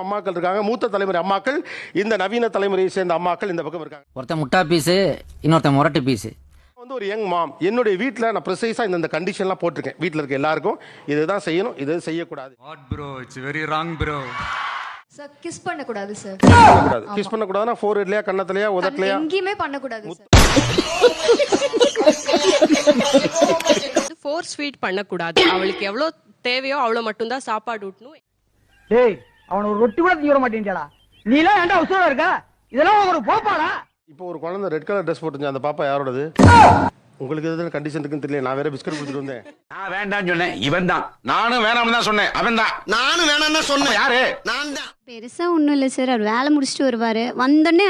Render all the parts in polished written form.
பக்கம் அம்மாக்கள் இருக்காங்க, மூத்த தலைமுறை அம்மாக்கள், இந்த நவீன தலைமுறையை சேர்ந்த அம்மாக்கள் இந்த பக்கம் இருக்காங்க. ஒருத்தன் முட்டா பீஸு, இன்னொருத்தன் முரட்டு பீஸு. வந்து ஒரு யங் மாம், என்னுடைய வீட்டில் நான் ப்ரிசைஸாக இந்த கண்டிஷன்லாம் போட்டிருக்கேன். வீட்டில் இருக்க எல்லாருக்கும் இதுதான் செய்யணும், இது செய்யக்கூடாது. What bro, it's very wrong bro. Sir kiss பண்ண கூடாது சார். கிஸ் பண்ண கூடாதுன்னா ஃபோர்ஹெட்லயா, கண்ணத்துலயா, உதட்டலையா, எங்கேயுமே பண்ண கூடாது சார். ஃபோர்ஸ் ஃபீட் பண்ண கூடாது. அவளுக்கு எவ்வளவு தேவையோ அவ்வளவு மட்டும் தான் சாப்பாடு ஊட்டணும். டேய், அவன ஒரு ரொட்டி கூட திங்க மாட்டேன்டா. நீ எல்லாம் ஏன்டா உசுரா இருக்க? இதெல்லாம் ஒரு போப்பாடா. இப்போ ஒரு குழந்தை ரெட் கலர் ட்ரெஸ் போட்டுருந்துச்சு, அந்த பாப்பா யாரோடது? உங்களுக்கு எதுவும் கண்டிஷன் இருக்குன்னு தெரியல. நான் வேற பிஸ்கட் கொடுத்துட்டு வந்தேன். நான் வேண்டாம்னு சொன்னேன், இவன் தான். நானும் வேணாம்னு தான் சொன்னேன், அவன் தான். நானும் வேணாம் தான் சொன்னேன். யாரு? நான் தான். பெருசா ஒன்றும் இல்லை சார். அவர் வேலை முடிச்சுட்டு வருவாரு, வந்தோடனே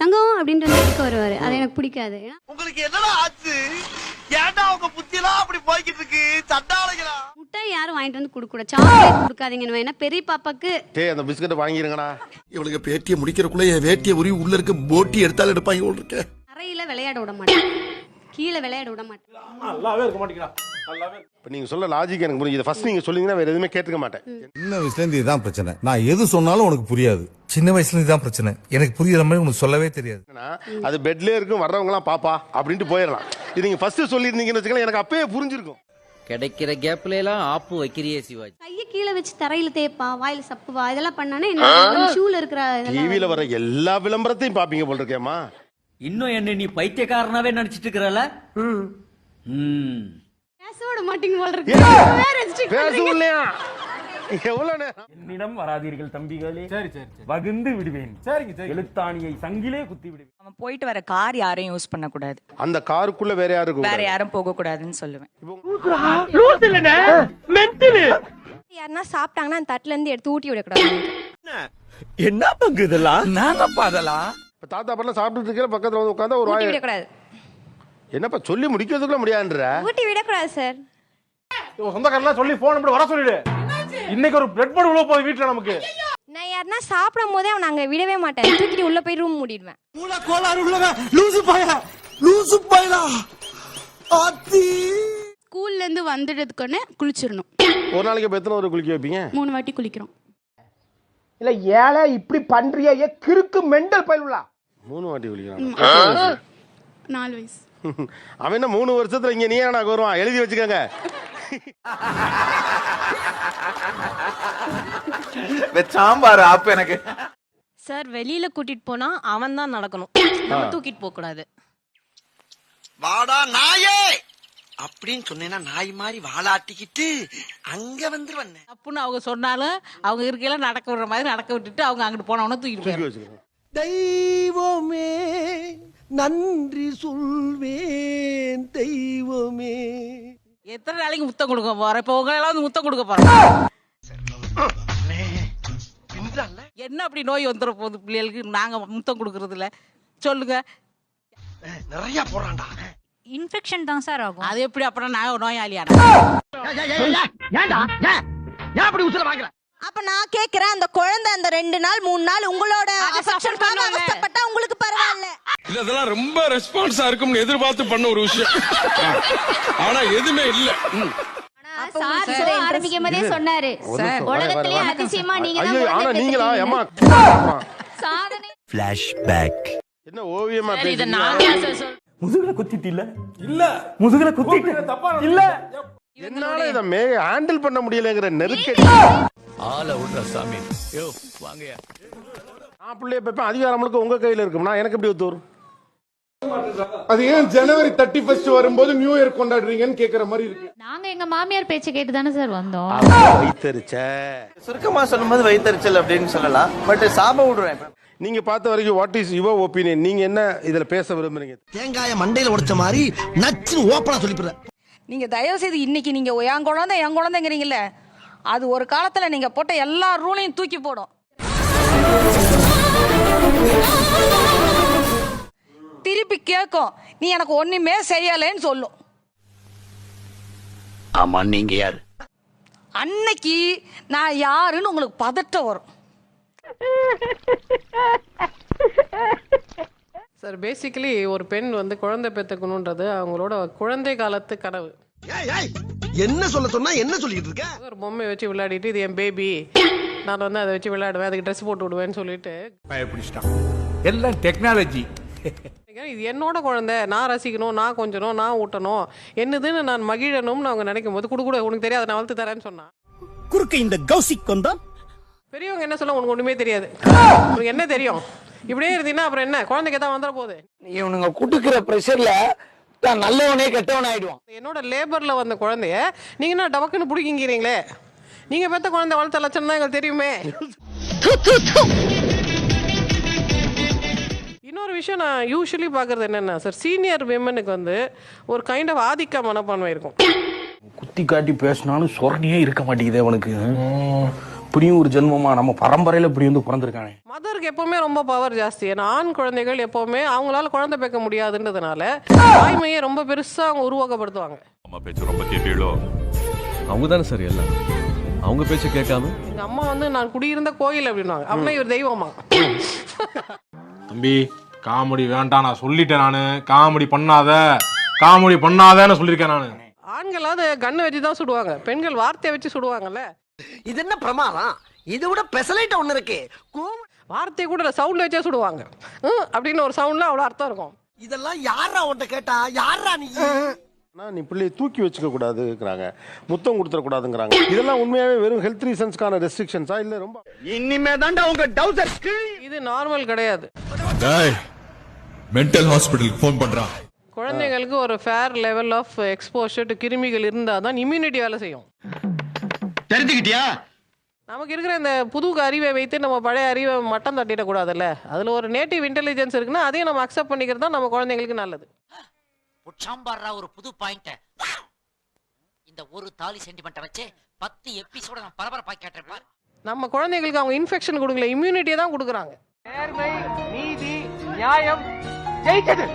தங்கம் அப்படின்ட்டு வந்து எடுக்க வருவாரு. அது எனக்கு பிடிக்காது. உங்களுக்கு என்னடா ஆச்சு? ஏன்டா உங்க புத்தியெல்லாம் அப்படி போய்கிட்டு இருக்கு? சண்டாளைங்களா? முட்டாய் யாரும் வாங்கிட்டு வந்து கொடுக்க கூடாது, சாக்லேட் கொடுக்காதீங்கன்னு வேணா. பெரிய பாப்பாக்கு டேய் அந்த பிஸ்கட்டை வாங்கிருங்கடா. இவளுக்கு பேட்டியை முடிக்கிறக்குள்ள என் வேட்டியை உரி உள்ள இருக்க போட்டி எடுத்தாலும் எடுப்பாங்க போல இருக்கு. தரையில விளையாட விட மாட்டேன், கீழே விளையாட விட மாட்டேன். நல்லாவே இருக்க மாட்டேங்கிறா. இப்போ நீங்க சொல்ல லாஜிக் எனக்கு புரியுது. ஃபர்ஸ்ட் நீங்க சொல்லிங்கன்னா வேற எதுவுமே கேட்டுக்க மாட்டேன். சின்ன வயசுல இருந்து இதுதான் பிரச்சனை. நான் எது சொன்னாலும் உனக்கு புரியாது. சின்ன வயசுல இருந்து இதுதான் பிரச்சனை. எனக்கு புரியுற மாதிரி உனக்கு சொல்லவே தெரியாது. அது பெட்லயே இருக்கும், வர்றவங்க எல்லாம் பாப்பா அப்படின்ட்டு போயிடலாம். இது நீங்க ஃபர்ஸ்ட் சொல்லியிருந்தீங்கன்னு வச்சுக்கலாம், எனக்கு அப்பவே புரிஞ்சிருக்கும். கிடைக்கிற கேப்ல எல்லாம் ஆப்பு வைக்கிறியே சிவாஜி. கையை கீழே வச்சு தரையில தேய்ப்பா, வாயில சப்புவா, இதெல்லாம் பண்ணானே என்ன ஷூல இருக்கிற டிவில வர எல்லா விளம்பரத்தையும் பாப்பீங்க போல இருக்கேம்மா. இன்னும் என்ன நீ பைத்தியக்காரனாவே நினைச்சிட்டு இருக்கறல? பேச விட மாட்டீங்க போல இருக்கு. பேசுவோம் இல்லையா? எவ்வளவு நேரம்? என்னிடம் வராதீர்கள் தம்பிகளே. சரி சரி, வகுந்து விடுவேன். சரிங்க சரி. எழுத்தாணியை சங்கிலே குத்தி விடுவேன். அவன் போயிட்டு வர கார் யாரையும் யூஸ் பண்ண கூடாது. அந்த காருக்குள்ள வேற யாரும் வேற யாரும் போக கூடாதுன்னு சொல்லுவேன். யாருன்னா சாப்பிட்டாங்கன்னா அந்த தட்டுல இருந்து எடுத்து ஊட்டி விடக்கூடாது. என்ன பங்கு இதெல்லாம்? நானப்பா அதெல்லாம். இப்ப தாத்தா பண்ண சாப்பிட்டு இருக்கிற பக்கத்துல வந்து உட்கார்ந்தா ஒரு ஊட்டி வாய் விடக்கூடாது. என்னப்பா சொல்லி முடிக்கிறதுக்குள்ள முடியாதுன்ற? ஊட்டி விடக்கூடாது சார். சொந்தக்காரலாம் சொல்லி போன் நம்பர் வர சொல்லிடு. இன்னைக்கு ஒரு பிரெட் போர்டு உள்ள போகுது வீட்ல நமக்கு. நான் யாருன்னா சாப்பிடும் போதே அவன் அங்க விடவே மாட்டேன், தூக்கிட்டு உள்ள போய் ரூம் மூடிடுவேன். மூளை கோளாறு உள்ளவன் லூசு பாயா, லூசு பாயலா. ஆத்தி ஸ்கூல்ல இருந்து வந்துட்டதுக்குன்னு குளிச்சிடணும். ஒரு நாளைக்கு இப்ப எத்தனை ஒரு குளிக்க வைப்பீங்க? 3 வாட்டி குளிக்கிறோம். இல்ல ஏழை இப்படி பண்றியா? ஏ கிறுக்கு மெண்டல் பயிலுலா. 3 வாட்டி குளிக்கிறான். 4 வயசு. அவன் என்ன 3 வருஷத்துல இங்க நீ ஏன்னா வருவான்? எழுதி வச்சுக்கோங்க. சாம்பார் ஆப் எனக்கு. சார் வெளியில கூட்டிட்டு போனா அவன் தான் நடக்கணும், நம்ம தூக்கிட்டு போக கூடாது. வாடா நாயே அப்படின்னு சொன்னேன்னா நாய் மாதிரி வாலாட்டிக்கிட்டு அங்க வந்துருவண்ண. தப்புன்னு அவங்க சொன்னாலும் அவங்க இருக்கையில நடக்க விடுற மாதிரி நடக்க விட்டுட்டு அவங்க அங்கிட்டு போனவன தூக்கிட்டு போயிடுவாங்க. தெய்வமே நன்றி சொல்வேன், தெய்வமே. எத்தனை நாளைக்கு முத்தம் கொடுக்க போறேன்? இப்ப உங்க எல்லாம் வந்து முத்தம் கொடுக்க போறேன். என்ன அப்படி நோய் வந்துட போகுது பிள்ளைகளுக்கு நாங்க முத்தம் கொடுக்கறதுல? சொல்லுங்க. நிறைய போறான்டா. இன்ஃபெக்ஷன் தான் சார் ஆகும். அது எப்படி அப்புறம் நான் நோயாளியா? ஏன்டா ஏன் அப்படி உசுர வாங்குற? அப்ப நான் கேக்குறேன், அந்த குழந்தை அந்த 2 நாள் 3 நாள் உங்களோட அஃபெக்ஷனுக்காக அவஸ்தைப்பட்டா உங்களுக்கு பரவாயில்ல? இதெல்லாம் ரொம்ப ரெஸ்பான்ஸா இருக்கும்னு எதிர்பார்த்து பண்ண ஒரு விஷயம். ஆனா எதுவுமே இல்ல. ஆரம்பிக்கும் போதே சொன்னாரு, உலகத்திலேயே அதிசயமா நீங்க ஆனா நீங்களா ஏமா சாதனை. ஃபிளாஷ்பேக். என்ன ஓவியமா பேசுறீங்க? முதுகுல குத்திட்டு இல்ல? இல்ல முதுகுல குத்திட்டு இல்ல. என்னால இத ஹேண்டில் பண்ண முடியலங்கிற நெருக்கடி. ஆள விடுற சாமி. யோ வாங்கயா. நான் பிள்ளைய பெப்பேன், அதிகாரம் முழுக்க உங்க கையில இருக்கும்னா எனக்கு எப்படி ஒத்து வரும்? அது ஏன் ஜனவரி 31 வரும்போது நியூ இயர் கொண்டாடுறீங்கன்னு கேக்குற மாதிரி இருக்கு. நாங்க எங்க மாமியார் பேச்சை கேட்டு தானே சார் வந்தோம். வைத்தறிச்ச சுருக்கமா சொல்லும்போது வைத்தறிச்சல் அப்படின்னு சொல்லலாம். பட் சாப விடுறேன். நீங்க பார்த்த வரைக்கும் வாட் இஸ் யுவர் ஒப்பீனியன்? நீங்க என்ன இதுல பேச விரும்புறீங்க? தேங்காய மண்டையில உடைச்ச மாதிரி நச்சு ஓப்பனா சொல்லிப்புற. நீங்க தயவு செய்து இன்னைக்கு நீங்க என் குழந்தைங்கிறீங்கல்ல, அது ஒரு காலத்துல நீங்க போட்ட எல்லா ரூலையும் தூக்கி போடும். திருப்பி கேட்கும், நீ எனக்கு ஒண்ணுமே செய்யலைன்னு சொல்லும். ஆமா நீங்க யாரு? அன்னைக்கு நான் யாருன்னு உங்களுக்கு பதட்டம் வரும். சார் பேசிக்கலி ஒரு பெண் வந்து குழந்தை பெற்றுக்கணுன்றது அவங்களோட குழந்தை காலத்து கனவு. என்ன சொல்ல சொன்னா என்ன சொல்லிட்டு இருக்க? ஒரு பொம்மை வச்சு விளையாடிட்டு இது என் பேபி நான் வந்து அதை வச்சு விளையாடுவேன், அதுக்கு ட்ரெஸ் போட்டு விடுவேன்னு சொல்லிட்டு. எல்லாம் டெக்னாலஜி. இது என்னோட குழந்தை, நான் ரசிக்கணும், நான் கொஞ்சணும், நான் ஊட்டணும், என்னதுன்னு நான் மகிழணும்னு அவங்க நினைக்கும் போது கூட உனக்கு தெரியாது நான் வளர்த்து தரேன்னு சொன்னா குறுக்க இந்த கௌசிக் வந்தா பெரியவங்க என்ன சொல்ல, உனக்கு ஒண்ணுமே தெரியாது, உனக்கு என்ன தெரியும், இப்படியே இருந்தீங்கன்னா அப்புறம் என்ன, குழந்தைக்கு தான் வந்துட போகுது. இவனுங்க குடுக்கிற பிரஷர்ல நல்லவனே கெட்டவன் ஆயிடுவான். என்னோட லேபர்ல வந்த குழந்தைய நீங்க என்ன டபக்குன்னு பிடிக்கிறீங்களே, நீங்க பெத்த குழந்தை வளர்த்த லட்சணம் தான் எங்களுக்கு தெரியுமே. இன்னொரு விஷயம் நான் யூஸ்வலி பார்க்கறது என்னன்னா சார், சீனியர் விமனுக்கு வந்து ஒரு கைண்ட் ஆஃப் ஆதிக்க மனப்பான்மை இருக்கும். குத்தி காட்டி பேசினாலும் சொரணியே இருக்க மாட்டேங்குது அவனுக்கு. இப்படியும் ஒரு ஜென்மமா நம்ம பரம்பரையில இப்படி வந்து பிறந்திருக்கானே. மதருக்கு எப்பவுமே ரொம்ப பவர் ஜாஸ்தி. ஏன்னா ஆண் குழந்தைகள் எப்பவுமே அவங்களால குழந்தை பேக்க முடியாதுன்றதுனால தாய்மையை ரொம்ப பெருசா அவங்க உருவாக்கப்படுத்துவாங்க. அம்மா பேச்சு ரொம்ப கேப்பீங்களோ? அவங்க தானே சரி எல்லாம், அவங்க பேச்ச கேட்காம எங்க அம்மா வந்து நான் குடியிருந்த கோயில் அப்படின்வாங்க, அப்படின்னா இவர் தெய்வமா. தம்பி காமெடி வேண்டாம், நான் சொல்லிட்டேன். நானு காமெடி பண்ணாதன்னு சொல்லியிருக்கேன் நானு. ஆண்களாவது கண்ணை வச்சு தான் சுடுவாங்க, பெண்கள் வார்த்தையை வச்சு சுடுவாங்கல்ல. இது என்ன பிரமாதம்? இதை விட பெசலைட் ஒண்ணு இருக்கு. வார்த்தையை கூட சவுண்ட்ல வச்சே சுடுவாங்க. அப்படின்னு ஒரு சவுண்ட்ல அவ்வளவு அர்த்தம் இருக்கும். இதெல்லாம் யாரா உன்கிட்ட கேட்டா? யாரா நீ? நீ பிள்ளையை தூக்கி வச்சுக்க கூடாதுங்கிறாங்க, முத்தம் கொடுத்துடக்கூடாதுங்கிறாங்க. இதெல்லாம் உண்மையாவே வெறும் ஹெல்த் ரீசன்ஸ்க்கான ரெஸ்ட்ரிக்ஷன்ஸா இல்ல ரொம்ப இனிமே தாண்டா உங்க டவுசர். இது நார்மல் கிடையாது. மென்டல் ஹாஸ்பிடலுக்கு ஃபோன் பண்றான். குழந்தைங்களுக்கு ஒரு fair level of exposure to கிருமிகள் இருந்தால் தான் இம்யூனிட்டி வேலை செய்யும். தெரிஞ்சுக்கிட்டியா? நமக்கு இருக்கிற இந்த புது அறிவை வைத்து நம்ம பழைய அறிவை மட்டம் தட்டிடக்கூடாதுல்ல. அதில் ஒரு நேட்டிவ் இன்டெலிஜென்ஸ் இருக்குன்னா அதையும் நம்ம அக்செப்ட் பண்ணிக்கிறது தான் நம்ம குழந்தைங்களுக்கு நல்லது. ஒரு புது பாயிண்ட். இந்த ஒரு தாலி சென்டிமெண்ட் வச்சு 10 எபிசோட நான் பரபரப்பாக்கி கேட்டிருப்பேன். நம்ம குழந்தைங்களுக்கு அவங்க இன்ஃபெக்ஷன் கொடுக்கல, இம்யூனிட்டியை தான் கொடுக்குறாங்க. நேர்மை, நீதி, நியாயம் ஜெயிச்சது.